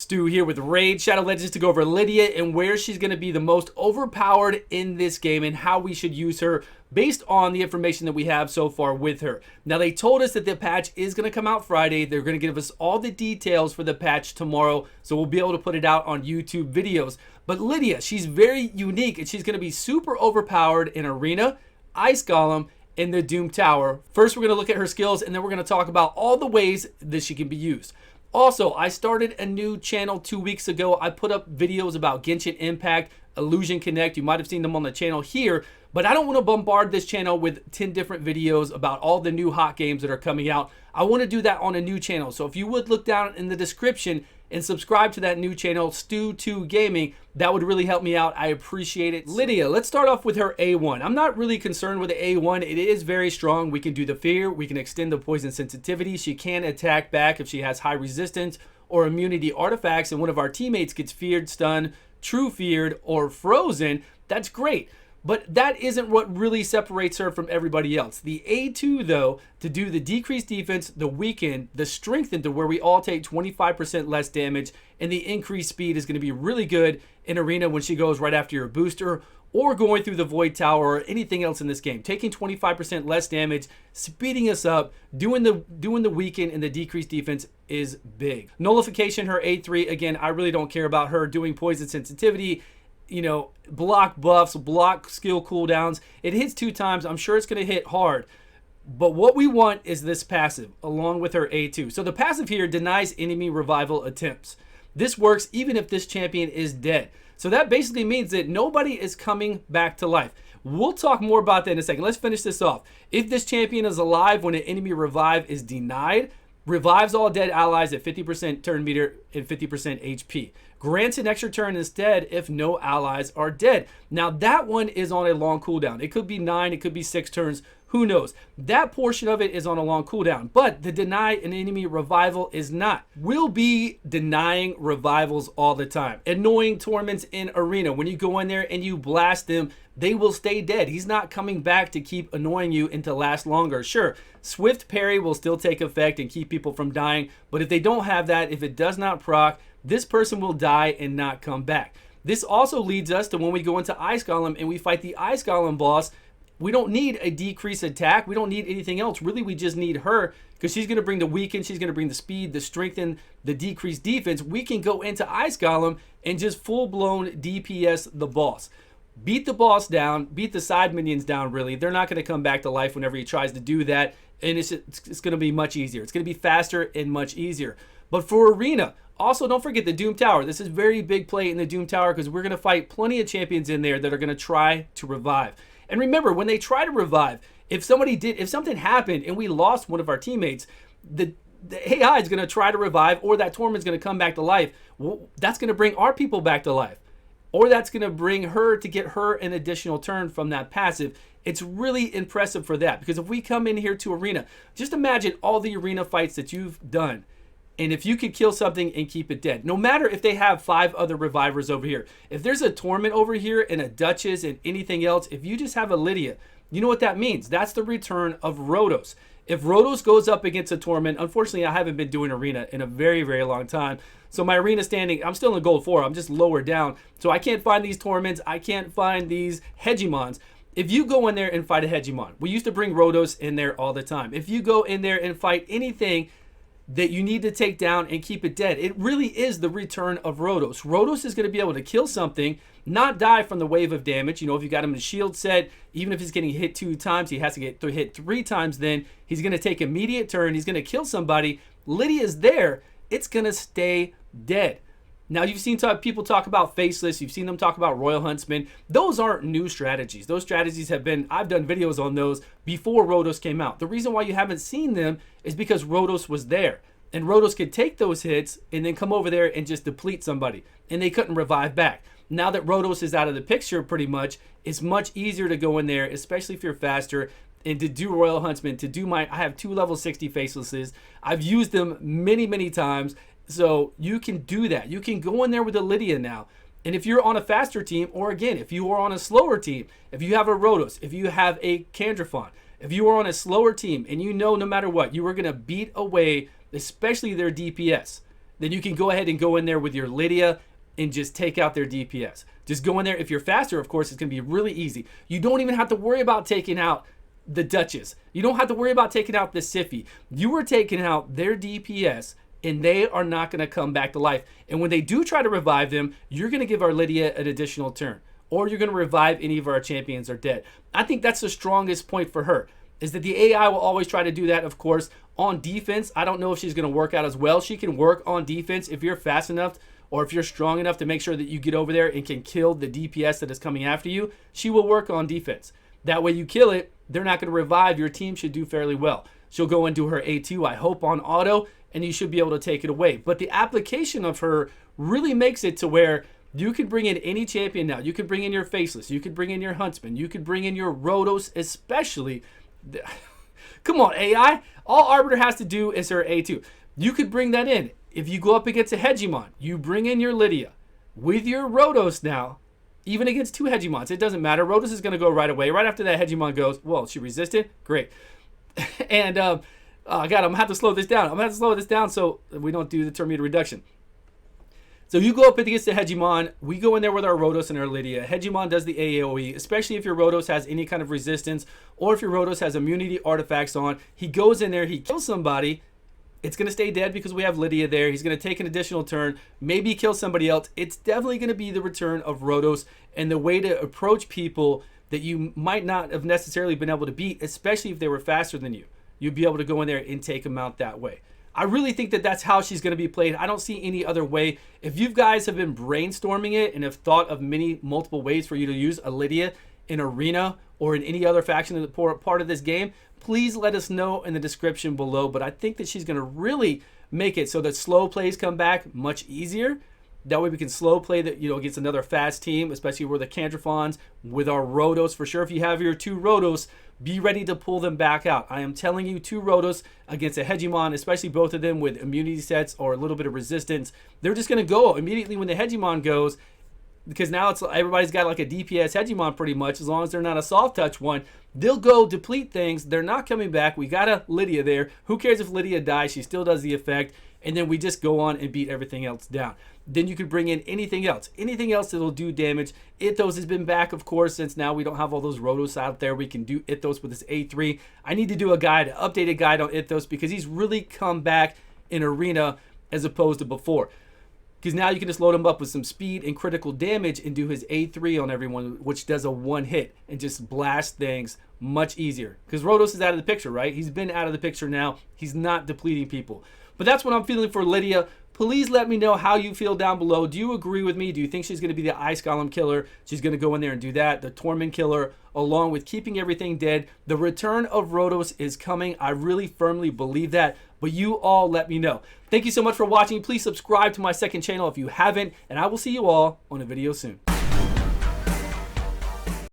Stu here with Raid Shadow Legends to go over Lydia and where she's going to be the most overpowered in this game and how we should use her based on the information that we have so far with her. Now, they told us that the patch is going to come out Friday. They're going to give us all the details for the patch tomorrow, so we'll be able to put it out on YouTube videos. But Lydia, she's very unique and she's going to be super overpowered in Arena, Ice Golem, and the Doom Tower. First, we're going to look at her skills and then we're going to talk about all the ways that she can be used. Also, I started a new channel 2 weeks ago. I put up videos about Genshin Impact, Illusion Connect. You might have seen them on the channel here, but I don't want to bombard this channel with 10 different videos about all the new hot games that are coming out. I want to do that on a new channel. So if you would look down in the description and subscribe to that new channel, StewGaming, that would really help me out. I appreciate it. Lydia, let's start off with her A1. I'm not really concerned with the A1. It is very strong. We can do the fear. We can extend the poison sensitivity. She can attack back if she has high resistance or immunity artifacts and one of our teammates gets feared, stunned, true feared, or frozen. That's great. But that isn't what really separates her from everybody else. The A2, though, to do the decreased defense, the weaken, the strengthen to where we all take 25% less damage, and the increased speed is going to be really good in Arena when she goes right after your booster or going through the Void Tower or anything else in this game. Taking 25% less damage, speeding us up, doing the weaken and the decreased defense is big. Nullification, her A3, again, I really don't care about her doing poison sensitivity. You know, block buffs, block skill cooldowns. It hits 2 times. I'm sure it's going to hit hard. But what we want is this passive along with her A2. So the passive here denies enemy revival attempts. This works even if this champion is dead. So that basically means that nobody is coming back to life. We'll talk more about that in a second. Let's finish this off. If this champion is alive when an enemy revive is denied, revives all dead allies at 50% turn meter and 50% HP. Grants an extra turn instead if no allies are dead. Now that one is on a long cooldown. It could be 9, it could be 6 turns, who knows. That portion of it is on a long cooldown, but the deny an enemy revival is not. We'll be denying revivals all the time. Annoying torments in Arena. When you go in there and you blast them, they will stay dead. He's not coming back to keep annoying you and to last longer. Sure, swift parry will still take effect and keep people from dying, but if they don't have that, if it does not proc, this person will die and not come back. This also leads us to when we go into Ice Golem and we fight the Ice Golem boss, we don't need a decreased attack. We don't need anything else. Really, we just need her because she's going to bring the weaken. She's going to bring the speed, the strengthen, the decreased defense. We can go into Ice Golem and just full-blown DPS the boss. Beat the boss down, beat the side minions down, really. They're not going to come back to life whenever he tries to do that, and it's going to be much easier. It's going to be faster and much easier. But for Arena, also don't forget the Doom Tower. This is very big play in the Doom Tower because we're going to fight plenty of champions in there that are going to try to revive. And remember, when they try to revive, if something happened and we lost one of our teammates, the AI is going to try to revive, or that torment's going to come back to life. Well, that's going to bring our people back to life. Or that's going to bring her to get her an additional turn from that passive. It's really impressive for that, because if we come in here to Arena, just imagine all the Arena fights that you've done. And if you could kill something and keep it dead, no matter if they have 5 other revivers over here, if there's a Torment over here and a Duchess and anything else, if you just have a Lydia, you know what that means? That's the return of Rhodos. If Rhodos goes up against a Torment, unfortunately I haven't been doing Arena in a very, very long time. So my Arena standing, I'm still in gold 4, I'm just lower down. So I can't find these Torments, I can't find these Hegemons. If you go in there and fight a Hegemon, we used to bring Rhodos in there all the time. If you go in there and fight anything that you need to take down and keep it dead, it really is the return of Rhodos. Rhodos is going to be able to kill something, not die from the wave of damage. You know, if you got him in shield set, even if he's getting hit 2 times, he has to get hit 3 times, then he's going to take immediate turn, he's going to kill somebody. Lydia's there, it's going to stay dead. Now, you've seen people talk about Faceless, you've seen them talk about Royal Huntsman. Those aren't new strategies. Those strategies have been, I've done videos on those before Rhodos came out. The reason why you haven't seen them is because Rhodos was there. And Rhodos could take those hits and then come over there and just deplete somebody. And they couldn't revive back. Now that Rhodos is out of the picture pretty much, it's much easier to go in there, especially if you're faster, and to do Royal Huntsman, to do I have 2 level 60 Facelesses. I've used them many, many times. So you can do that. You can go in there with a Lydia now. And if you're on a faster team, or again, if you are on a slower team, if you have a Rhodos, if you have a Candrafon, if you are on a slower team and you know no matter what, you are going to beat away, especially their DPS. then you can go ahead and go in there with your Lydia and just take out their DPS. Just go in there. If you're faster, of course, it's going to be really easy. You don't even have to worry about taking out the Duchess. You don't have to worry about taking out the Siphi. You are taking out their DPS, and they are not going to come back to life. And when they do try to revive them, you're going to give our Lydia an additional turn, or you're going to revive any of our champions are dead. I think that's the strongest point for her, is that the AI will always try to do that, of course. On defense, I don't know if she's going to work out as well. She can work on defense if you're fast enough, or if you're strong enough to make sure that you get over there and can kill the DPS that is coming after you. She will work on defense. That way you kill it, they're not going to revive. Your team should do fairly well. She'll go into her A2, I hope, on auto, and you should be able to take it away. But the application of her really makes it to where you can bring in any champion now. You can bring in your Faceless. You could bring in your Huntsman. You could bring in your Rotos, especially. Come on, AI. All Arbiter has to do is her A2. You could bring that in. If you go up against a Hegemon, you bring in your Lydia with your Rotos now, even against two Hegemons. It doesn't matter. Rotos is going to go right away. Right after that Hegemon goes, well, she resisted? Great. And, God, I'm going to have to slow this down. I'm going to have to slow this down so we don't do the turn meter reduction. So you go up against the Hegemon. We go in there with our Rotos and our Lydia. Hegemon does the AoE, especially if your Rotos has any kind of resistance, or if your Rotos has immunity artifacts on. He goes in there, he kills somebody. It's going to stay dead because we have Lydia there. He's going to take an additional turn, maybe kill somebody else. It's definitely going to be the return of Rotos and the way to approach people that you might not have necessarily been able to beat, especially if they were faster than you. You'd be able to go in there and take them out that way. I really think that that's how she's going to be played. I don't see any other way. If you guys have been brainstorming it and have thought of multiple ways for you to use a Lydia in Arena or in any other faction of the part of this game, please let us know in the description below. But I think that she's going to really make it so that slow plays come back much easier. That way we can slow play that, against another fast team, especially with the Cantrifons, with our Rotos. For sure, if you have your two Rotos, be ready to pull them back out. I am telling you, two Rotos against a Hegemon, especially both of them with immunity sets or a little bit of resistance, they're just going to go immediately when the Hegemon goes, because now it's everybody's got like a DPS Hegemon pretty much. As long as they're not a soft touch one, they'll go deplete things. They're not coming back. We got a Lydia there. Who cares if Lydia dies? She still does the effect. And then we just go on and beat everything else down. Then you could bring in anything else that will do damage. Ithos has been back, of course, since now we don't have all those Rotos out there. We can do Ithos with this A3. I need to do an updated guide on Ithos, because he's really come back in Arena as opposed to before. Because now you can just load him up with some speed and critical damage and do his A3 on everyone, which does a one hit and just blast things much easier. Because Rotos is out of the picture, right? He's been out of the picture now. He's not depleting people. But that's what I'm feeling for Lydia. Please let me know how you feel down below. Do you agree with me? Do you think she's going to be the Ice Golem killer? She's going to go in there and do that. The Torment killer, along with keeping everything dead. The return of Rotos is coming. I really firmly believe that. But you all let me know. Thank you so much for watching. Please subscribe to my second channel if you haven't. And I will see you all on a video soon.